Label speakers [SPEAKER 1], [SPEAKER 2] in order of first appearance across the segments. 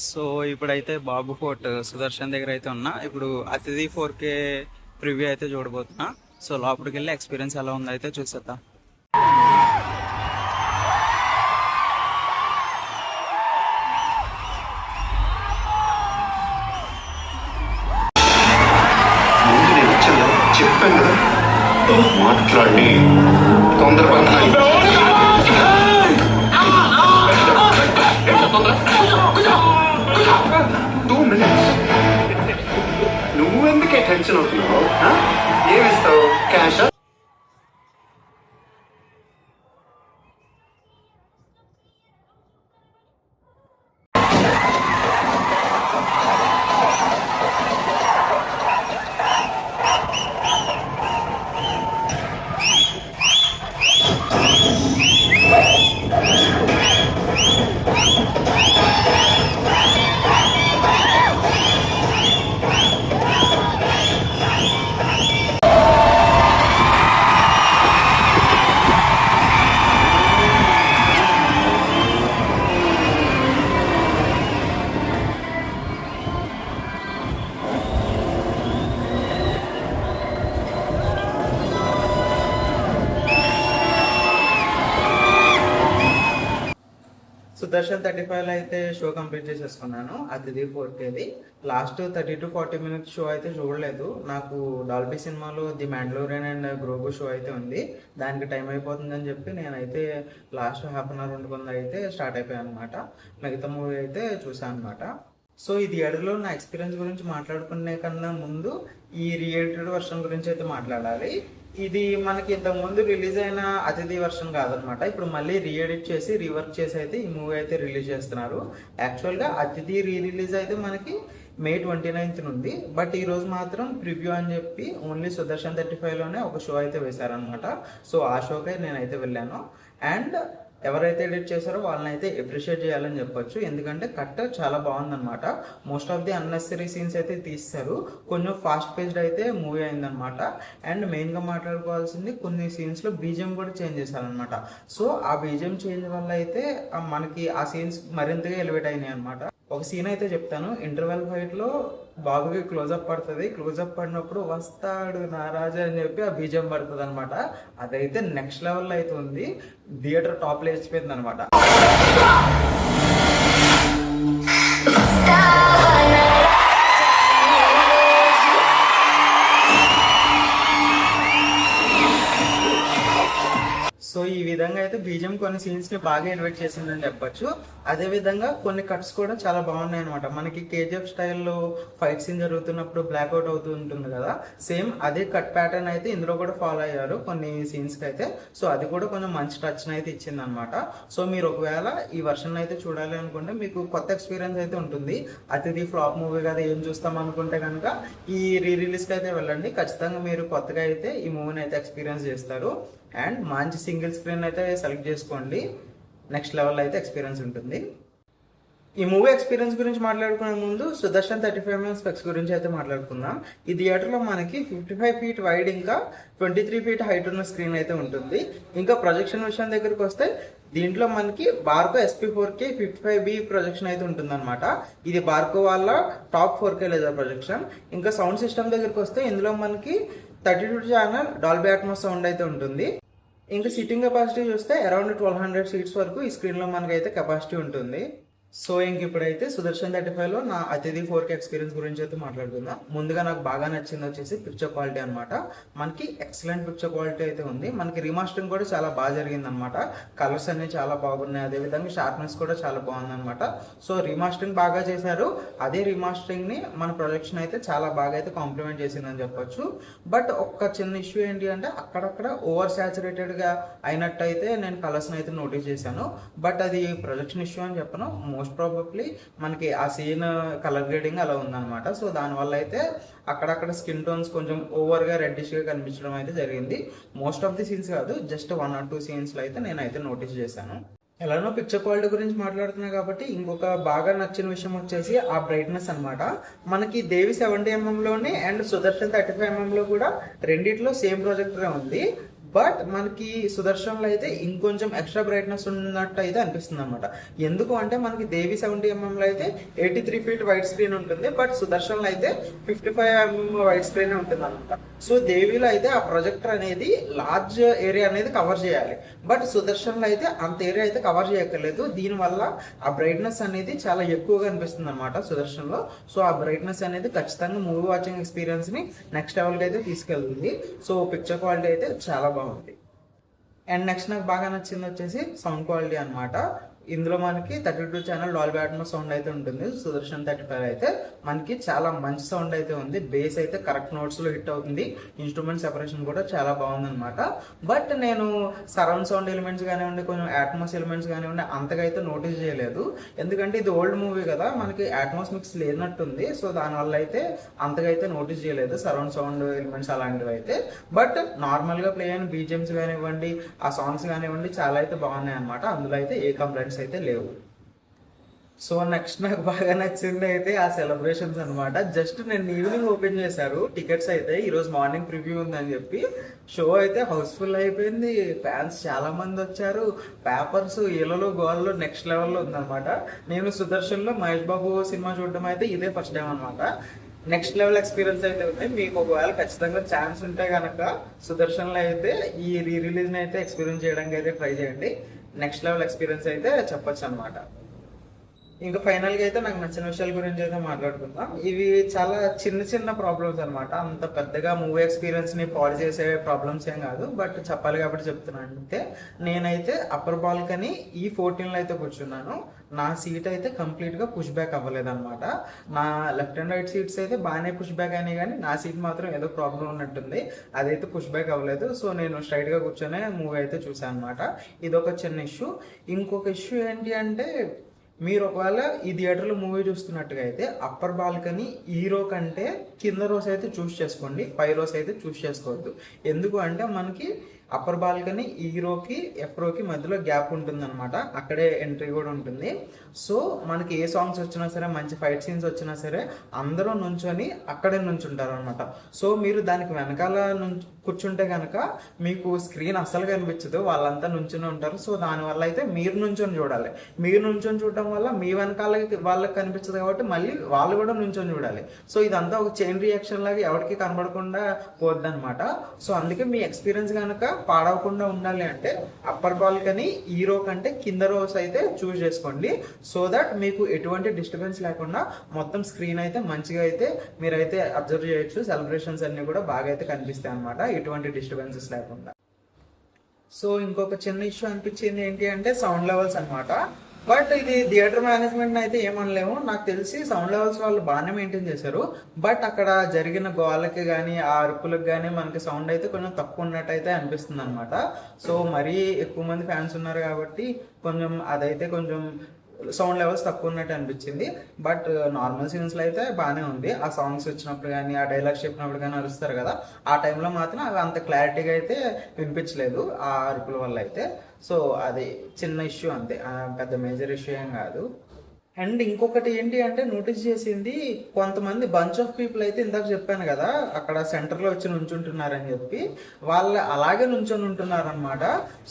[SPEAKER 1] So ఇప్పుడైతే బాబు fort Sudarshan దగ్గర అయితే ఉన్నా. ఇప్పుడు అతిథి 4K ప్రివ్యూ అయితే చూడబోతున్నా. సో లోపలికి వెళ్ళి ఎక్స్పీరియన్స్ ఎలా ఉందో అయితే చూసేద్దాం.
[SPEAKER 2] చెప్పాను కదా మాట్లాడి తొందరపడి నువ్వెందుకే టెన్షన్ అవుతున్నావు? ఏమిస్తావు? క్యాష్?
[SPEAKER 1] సుదర్శన్ 35 అయితే షో కంప్లీట్ చేసేసుకున్నాను. అతిథి 4Kది లాస్ట్ 30 to 40 minutes షో అయితే చూడలేదు. నాకు డాల్బీ సినిమాలో ది మ్యాండలోరియన్ అండ్ గ్రోగు షో అయితే ఉంది. దానికి టైం అయిపోతుందని చెప్పి నేనైతే లాస్ట్ హాఫ్ అన్ అవర్ ఉండకుండా అయితే స్టార్ట్ అయిపోయాను అనమాట. మిగతా మూవీ అయితే చూసాను అనమాట. సో ఈ థియేటర్లో నా ఎక్స్పీరియన్స్ గురించి మాట్లాడుకునే కన్నా ముందు ఈ రీఎడిటెడ్ వర్షన్ గురించి అయితే మాట్లాడాలి. ఇది మనకి ఇంతకుముందు రిలీజ్ అయిన అతిథి వర్షన్ కాదనమాట. ఇప్పుడు మళ్ళీ రీఎడిట్ చేసి రీవర్క్ చేసి అయితే ఈ మూవీ అయితే రిలీజ్ చేస్తున్నారు. యాక్చువల్గా అతిథి రిలీజ్ అయితే మనకి May 29th ఉంది. బట్ ఈ రోజు మాత్రం ప్రివ్యూ అని చెప్పి ఓన్లీ సుదర్శన్ 35లోనే ఒక షో అయితే వేశారనమాట. సో ఆ షోకే నేనైతే వెళ్ళాను. అండ్ ఎవరైతే ఎడిట్ చేశారో వాళ్ళని అయితే అప్రిషియేట్ చేయాలని చెప్పొచ్చు. ఎందుకంటే కట్ చాలా బాగుందన్నమాట. Most of the unnecessary scenes అయితే తీస్తారు. కొంచెం ఫాస్ట్ పేస్డ్ అయితే మూవీ అయిందనమాట. అండ్ మెయిన్గా మాట్లాడుకోవాల్సింది కొన్ని సీన్స్లో బీజిఎం కూడా చేంజ్ చేశారనమాట. సో ఆ బీజిఎం చేంజ్ వల్ల అయితే మనకి ఆ సీన్స్ మరింతగా ఎలివేట్ అయినాయి అనమాట. ఒక సీన్ అయితే చెప్తాను. ఇంటర్వెల్ ఫైట్లో బాబుకి క్లోజప్ పడుతుంది. క్లోజప్ పడినప్పుడు వస్తాడు నారాజు అని చెప్పి ఆ బీజం పడుతుంది అనమాట. అదైతే నెక్స్ట్ లెవెల్లో అయితే ఉంది. థియేటర్ టాప్లో వేసిపోయింది అనమాట. సో ఈ విధంగా అయితే బీజం కొన్ని సీన్స్ ని బాగా ఎలివేట్ చేసిందని చెప్పొచ్చు. అదే విధంగా కొన్ని కట్స్ కూడా చాలా బాగున్నాయి అనమాట. మనకి కేజీఎఫ్ స్టైల్లో ఫైట్ సీన్ జరుగుతున్నప్పుడు బ్లాక్అవుట్ అవుతూ ఉంటుంది కదా, సేమ్ అదే కట్ ప్యాటర్న్ అయితే ఇందులో కూడా ఫాలో అయ్యారు కొన్ని సీన్స్ కి అయితే. సో అది కూడా కొంచెం మంచి టచ్ అయితే ఇచ్చింది అనమాట. సో మీరు ఒకవేళ ఈ వర్షన్ అయితే చూడాలి అనుకుంటే మీకు కొత్త ఎక్స్పీరియన్స్ అయితే ఉంటుంది. అతిథి ఫ్లాప్ మూవీ కదా ఏం చూస్తాం అనుకుంటే కనుక ఈ రిలీజ్ కి అయితే వెళ్ళండి. ఖచ్చితంగా మీరు కొత్తగా అయితే ఈ మూవీని అయితే ఎక్స్పీరియన్స్ చేస్తారు. అండ్ మంచి సింగిల్ స్క్రీన్ అయితే సెలెక్ట్ చేసుకోండి. నెక్స్ట్ లెవెల్ అయితే ఎక్స్పీరియన్స్ ఉంటుంది. ఈ మూవీ ఎక్స్పీరియన్స్ గురించి మాట్లాడుకునే ముందు సుదర్శన్ 35mm స్పెక్స్ గురించి అయితే మాట్లాడుకుందాం. ఈ థియేటర్లో మనకి 55 feet వైడ్ ఇంకా 23 feet హైట్ ఉన్న స్క్రీన్ అయితే ఉంటుంది. ఇంకా ప్రొజెక్షన్ విషయం దగ్గరికి వస్తే దీంట్లో మనకి బార్కో SP4K 55B ప్రొజెక్షన్ అయితే ఉంటుందన్నమాట. ఇది బార్కో వాళ్ళ టాప్ 4K లేజర్ ప్రొజెక్షన్. ఇంకా సౌండ్ సిస్టమ్ దగ్గరికి వస్తే ఇందులో మనకి 32 channel డాల్బీ అట్మాస్ సౌండ్ అయితే ఉంటుంది. ఇంకా సిట్టింగ్ కెపాసిటీ చూస్తే అరౌండ్ 1200 seats వరకు ఈ స్క్రీన్లో మనకైతే కెపాసిటీ ఉంటుంది. సో ఇంక ఇప్పుడైతే సుదర్శన్ 35లో నా అతిథి 4K ఎక్స్పీరియన్స్ గురించి అయితే మాట్లాడుకుందాం. ముందుగా నాకు బాగా నచ్చింది వచ్చేసి పిక్చర్ క్వాలిటీ అనమాట. మనకి ఎక్సలెంట్ పిక్చర్ క్వాలిటీ అయితే ఉంది. మనకి రీమాస్టరింగ్ కూడా చాలా బాగా జరిగింది అనమాట. కలర్స్ అన్ని చాలా బాగున్నాయి. అదేవిధంగా షార్ప్నెస్ కూడా చాలా బాగుంది అనమాట. సో రీమాస్టరింగ్ బాగా చేశారు. అదే రీమాస్టరింగ్ ని మన ప్రొజెక్షన్ అయితే చాలా బాగా అయితే కాంప్లిమెంట్ చేసిందని చెప్పొచ్చు. బట్ ఒక్క చిన్న ఇష్యూ ఏంటి అంటే అక్కడక్కడ ఓవర్ సాచురేటెడ్ గా అయినట్టు అయితే నేను కలర్స్ అయితే నోటీస్ చేశాను. బట్ అది ప్రొజెక్షన్ ఇష్యూ అని చెప్పను. మోస్ట్ ప్రాబబ్లీ మనకి ఆ సీన్ కలర్ గ్రేడింగ్ అలా ఉందన్నమాట. సో దానివల్ల అయితే అక్కడక్కడ స్కిన్ టోన్స్ కొంచెం ఓవర్గా రెడ్డిష్గా కనిపించడం అయితే జరిగింది. మోస్ట్ ఆఫ్ ది సీన్స్ కాదు, జస్ట్ 1 or 2 సీన్స్లో అయితే నేనైతే నోటీస్ చేశాను. ఎలానో పిక్చర్ క్వాలిటీ గురించి మాట్లాడుతున్నా కాబట్టి ఇంకొక బాగా నచ్చిన విషయం వచ్చేసి ఆ బ్రైట్నెస్ అనమాట. మనకి దేవి 70mm లోనే అండ్ సుదర్శన్ 35mm లో కూడా రెండిట్లో సేమ్ ప్రొజెక్టరే ఉంది. బట్ మనకి సుదర్శన్లో అయితే ఇంకొంచెం ఎక్స్ట్రా బ్రైట్నెస్ ఉన్నట్టు అయితే అనిపిస్తుంది అనమాట. ఎందుకు అంటే మనకి దేవి 70mm లో అయితే 83 feet వైడ్ స్క్రీన్ ఉంటుంది, బట్ సుదర్శన్లో అయితే 55mm వైడ్ స్క్రీన్ ఉంటుంది అనమాట. సో దేవిలో అయితే ఆ ప్రొజెక్టర్ అనేది లార్జ్ ఏరియా అనేది కవర్ చేయాలి, బట్ సుదర్శన్లో అయితే అంత ఏరియా అయితే కవర్ చేయక్కర్లేదు. దీనివల్ల ఆ బ్రైట్నెస్ అనేది చాలా ఎక్కువగా అనిపిస్తుంది అనమాట సుదర్శన్లో. సో ఆ బ్రైట్నెస్ అనేది ఖచ్చితంగా మూవీ వాచింగ్ ఎక్స్పీరియన్స్ ని నెక్స్ట్ లెవెల్కి అయితే తీసుకెళ్తుంది. సో పిక్చర్ క్వాలిటీ అయితే చాలా బాగుంది. అండ్ నెక్స్ట్ నాకు బాగా నచ్చింది వచ్చేసి సౌండ్ క్వాలిటీ అనమాట. ఇందులో మనకి 32 ఛానల్ డాల్బీ అట్మోస్ సౌండ్ అయితే ఉంటుంది. సుదర్శన్ 35 అయితే మనకి చాలా మంచి సౌండ్ అయితే ఉంది. బేస్ అయితే కరెక్ట్ నోట్స్ లో హిట్ అవుతుంది. ఇన్స్ట్రుమెంట్ సెపరేషన్ కూడా చాలా బాగుంది అనమాట. బట్ నేను సరౌండ్ సౌండ్ ఎలిమెంట్స్ కానివ్వండి, కొంచెం అట్మాస్ ఎలిమెంట్స్ కానివ్వండి అంతగా అయితే నోటీస్ చేయలేదు. ఎందుకంటే ఇది ఓల్డ్ మూవీ కదా, మనకి అట్మాస్ మిక్స్ లేనట్టుంది. సో దానివల్ల అయితే అంతగా అయితే నోటీస్ చేయలేదు సరౌండ్ సౌండ్ ఎలిమెంట్స్ అలాంటివి అయితే. బట్ నార్మల్ గా ప్లే అయిన బీజిఎమ్స్ కానివ్వండి, ఆ సాంగ్స్ కానివ్వండి చాలా అయితే బాగున్నాయి అనమాట. అందులో అయితే ఏ కంప్లైంట్స్ అయితే లేవు. సో నెక్స్ట్ నాకు బాగా నచ్చింది అయితే ఆ సెలబ్రేషన్స్ అనమాట. జస్ట్ నేను ఈవినింగ్ ఓపెన్ చేశారు టికెట్స్ అయితే, ఈరోజు మార్నింగ్ ప్రివ్యూ ఉందని చెప్పి. షో అయితే హౌస్ఫుల్ అయిపోయింది, ఫ్యాన్స్ చాలా మంది వచ్చారు, పేపర్స్ ఇళ్ళలో గోల్లో నెక్స్ట్ లెవెల్లో ఉందన్నమాట. నేను సుదర్శన్లో మహేష్ బాబు సినిమా చూడడం అయితే ఇదే ఫస్ట్ టైం అనమాట. నెక్స్ట్ లెవెల్ ఎక్స్పీరియన్స్ అయితే ఉంది. మీకు ఒకవేళ ఖచ్చితంగా ఛాన్స్ ఉంటే కనుక సుదర్శన్లో అయితే ఈ రిలీజ్ అయితే ఎక్స్పీరియన్స్ చేయడానికి అయితే ట్రై చేయండి. నెక్స్ట్ లెవెల్ ఎక్స్పీరియన్స్ అయితే చెప్పొచ్చు అనమాట. ఇంకా ఫైనల్ గా అయితే నాకు నచ్చిన విషయాల గురించి అయితే మాట్లాడుకుందాం. ఇవి చాలా చిన్న చిన్న ప్రాబ్లమ్స్ అనమాట, అంత పెద్దగా మూవీ ఎక్స్పీరియన్స్ ని పాడు చేసే ప్రాబ్లమ్స్ ఏం కాదు. బట్ చెప్పాలి కాబట్టి చెప్తున్నాను. అంటే నేనైతే అప్పర్ బాల్కనీ ఈ 14 లో అయితే కూర్చున్నాను. నా సీట్ అయితే కంప్లీట్ గా పుష్ బ్యాక్ అవ్వలేదు అనమాట. నా లెఫ్ట్ అండ్ రైట్ సీట్స్ అయితే బాగానే పుష్ బ్యాక్ అయినాయి, కానీ నా సీట్ మాత్రం ఏదో ప్రాబ్లం ఉన్నట్టుంది, అదైతే పుష్ బ్యాక్ అవ్వలేదు. సో నేను స్ట్రైట్ గా కూర్చొని మూవీ అయితే చూసాను అనమాట. ఇదొక చిన్న ఇష్యూ. ఇంకొక ఇష్యూ ఏంటి అంటే, మీరు ఒకవేళ ఈ థియేటర్లో మూవీ చూస్తున్నట్టుగా అయితే అప్పర్ బాల్కనీ ఈ రో కంటే కింద రోస్ అయితే చూస్ చేసుకోండి, పై రోస్ అయితే చూస్ చేసుకోవద్దు. ఎందుకు అంటే మనకి అప్పర్ బాల్కనీ ఈ రోకి ఎఫ్ రోకి మధ్యలో గ్యాప్ ఉంటుంది అనమాట, అక్కడే ఎంట్రీ కూడా ఉంటుంది. సో మనకి ఏ సాంగ్స్ వచ్చినా సరే, మంచి ఫైట్ సీన్స్ వచ్చినా సరే అందరూ నుంచొని అక్కడే నుంచుంటారు అనమాట. సో మీరు దానికి వెనకాల కూర్చుంటే కనుక మీకు స్క్రీన్ అస్సలు కనిపించదు, వాళ్ళంతా నుంచుని ఉంటారు. సో దానివల్ల అయితే మీరు నుంచొని చూడాలి. మీరు నుంచొని చూడటం వల్ల మీ వెనకాల వాళ్ళకి కనిపించదు కాబట్టి మళ్ళీ వాళ్ళు కూడా నుంచొని చూడాలి. సో ఇదంతా ఒక చైన్ రియాక్షన్ లాగా ఎవరికి కనబడకుండా పోద్ది అనమాట. సో అందుకే మీ ఎక్స్పీరియన్స్ కనుక పాడవకుండా ఉండాలి అంటే అప్పర్ బాల్కనీ ఈ రో కంటే కింద రోస్ అయితే చూస్ చేసుకోండి. సో దట్ మీకు ఎటువంటి డిస్టర్బెన్స్ లేకుండా మొత్తం స్క్రీన్ అయితే మంచిగా అయితే మీరైతే అబ్జర్వ్ చేయొచ్చు. సెలబ్రేషన్స్ అన్ని కూడా బాగా అయితే కనిపిస్తాయి అనమాట, ఎటువంటి డిస్టర్బెన్సెస్ లేకుండా. సో ఇంకొక చిన్న ఇష్యూ అనిపించింది ఏంటి అంటే సౌండ్ లెవెల్స్ అనమాట. బట్ ఇది థియేటర్ మేనేజ్మెంట్ అయితే ఏమనలేము, నాకు తెలిసి సౌండ్ లెవెల్స్ వాళ్ళు బాగానే మెయింటైన్ చేశారు. బట్ అక్కడ జరిగిన గోళ్ళకి కానీ ఆ అరుపులకు కానీ మనకి సౌండ్ అయితే కొంచెం తక్కువ ఉన్నట్టు అయితే అనిపిస్తుంది అనమాట. సో మరీ ఎక్కువ మంది ఫ్యాన్స్ ఉన్నారు కాబట్టి కొంచెం అదైతే కొంచెం సౌండ్ లెవెల్స్ తక్కువ ఉన్నట్టు అనిపించింది. బట్ నార్మల్ సీన్స్లో అయితే బాగానే ఉంది. ఆ సాంగ్స్ వచ్చినప్పుడు కానీ, ఆ డైలాగ్స్ చెప్పినప్పుడు కానీ అరుస్తారు కదా, ఆ టైంలో మాత్రం అవి అంత క్లారిటీగా అయితే వినిపించలేదు ఆ అరుపుల వల్ల అయితే. సో అది చిన్న ఇష్యూ అంతే, పెద్ద మేజర్ ఇష్యూ ఏం కాదు. అండ్ ఇంకొకటి ఏంటి అంటే నోటీస్ చేసింది, కొంతమంది బంచ్ ఆఫ్ పీపుల్ అయితే ఇందాక చెప్పాను కదా అక్కడ సెంటర్లో వచ్చి నుంచుంటున్నారని చెప్పి, వాళ్ళు అలాగే నుంచొని ఉంటున్నారు అనమాట.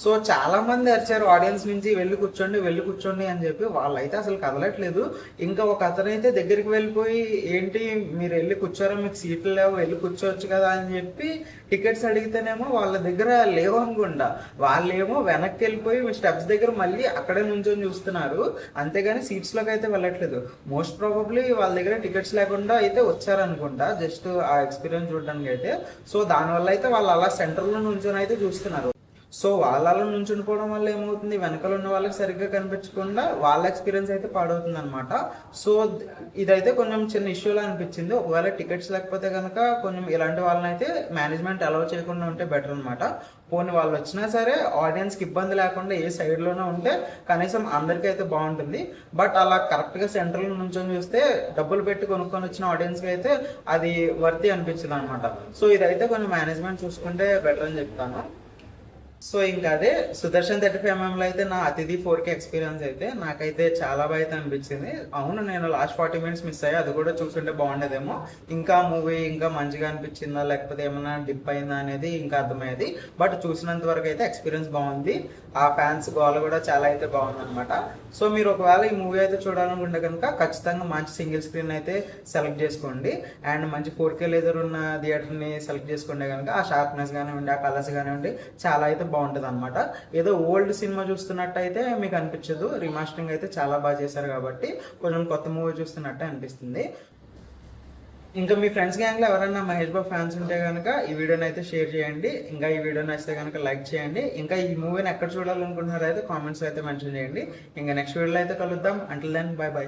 [SPEAKER 1] సో చాలా మంది అరిచారు ఆడియన్స్ నుంచి, వెళ్ళి కూర్చోండి అని చెప్పి. వాళ్ళైతే అసలు కదలట్లేదు. ఇంకా ఒక అతనైతే దగ్గరికి వెళ్ళిపోయి, ఏంటి మీరు వెళ్ళి కూర్చోరా, మీకు సీట్లు లేవు, వెళ్ళి కూర్చోవచ్చు కదా అని చెప్పి టికెట్స్ అడిగితేనేమో వాళ్ళ దగ్గర లేవు అనుకుండా, వాళ్ళేమో వెనక్కి వెళ్ళిపోయి స్టెప్స్ దగ్గర మళ్ళీ అక్కడే నుంచొని చూస్తున్నారు, అంతేగాని సీట్స్లోకి అయితే వెళ్ళట్లేదు. మోస్ట్ ప్రాబబ్లీ వాళ్ళ దగ్గర టికెట్స్ లేకుండా అయితే వచ్చారనుకుంటా, జస్ట్ ఆ ఎక్స్పీరియన్స్ చూడడానికి అయితే. సో దానివల్ల అయితే వాళ్ళు అలా సెంటర్లో నుంచొని అయితే చూస్తున్నారు. సో వాళ్ళ నుంచుండిపోవడం వల్ల ఏమవుతుంది, వెనకాల ఉన్న వాళ్ళకి సరిగ్గా కనిపించకుండా వాళ్ళ ఎక్స్పీరియన్స్ అయితే పాడవుతుంది అనమాట. సో ఇదైతే కొంచెం చిన్న ఇష్యూలా అనిపించింది. ఒకవేళ టికెట్స్ లేకపోతే కనుక కొంచెం ఇలాంటి వాళ్ళని అయితే మేనేజ్మెంట్ అలౌ చేయకుండా ఉంటే బెటర్ అనమాట. పోనీ వాళ్ళు వచ్చినా సరే ఆడియన్స్కి ఇబ్బంది లేకుండా ఏ సైడ్లోనే ఉంటే కనీసం అందరికీ అయితే బాగుంటుంది. బట్ అలా కరెక్ట్గా సెంటర్లో నుంచొని చూస్తే డబ్బులు పెట్టి కొనుక్కొని వచ్చిన ఆడియన్స్కి అయితే అది వర్తి అనిపించింది అనమాట. సో ఇదైతే కొంచెం మేనేజ్మెంట్ చూసుకుంటే బెటర్ అని చెప్తాను. సో ఇంకా అదే సుదర్శన్ 35mm లో అయితే నా అతిథి 4K ఎక్స్పీరియన్స్ అయితే నాకైతే చాలా బాగా అయితే అనిపించింది. అవును, నేను లాస్ట్ 40 minutes మిస్ అయ్యి అది కూడా చూసుంటే బాగుండేదేమో, ఇంకా మూవీ ఇంకా మంచిగా అనిపించిందా లేకపోతే ఏమైనా డిప్ అయిందా అనేది ఇంకా అర్థమయ్యేది. బట్ చూసినంత వరకు అయితే ఎక్స్పీరియన్స్ బాగుంది. ఆ ఫ్యాన్స్ గోల కూడా చాలా అయితే బాగుంది అనమాట. సో మీరు ఒకవేళ ఈ మూవీ అయితే చూడాలనుకుంటే కనుక ఖచ్చితంగా మంచి సింగిల్ స్క్రీన్ అయితే సెలెక్ట్ చేసుకోండి. అండ్ మంచి 4K లేజర్ ఉన్న థియేటర్ని సెలెక్ట్ చేసుకుంటే కనుక ఆ షార్ప్నెస్ కానివ్వండి, ఆ కలర్స్ కానివ్వండి చాలా అయితే బాగుంటుంది అనమాట. ఏదో ఓల్డ్ సినిమా చూస్తున్నట్టు అయితే మీకు అనిపించదు. రిమాస్టరింగ్ అయితే చాలా బాగా చేశారు కాబట్టి కొంచెం కొత్త మూవీ చూస్తున్నట్టే అనిపిస్తుంది. ఇంకా మీ ఫ్రెండ్స్ గ్యాంగ్లో ఎవరైనా మహేష్ బాబు ఫ్యాన్స్ ఉంటే కనుక ఈ వీడియోని అయితే షేర్ చేయండి. ఇంకా ఈ వీడియో నచ్చితే కనుక లైక్ చేయండి. ఇంకా ఈ మూవీని ఎక్కడ చూడాలనుకుంటున్నారో అయితే కామెంట్స్ అయితే మెన్షన్ చేయండి. ఇంకా నెక్స్ట్ వీడియోలో అయితే కలుద్దాం. Until then bye by.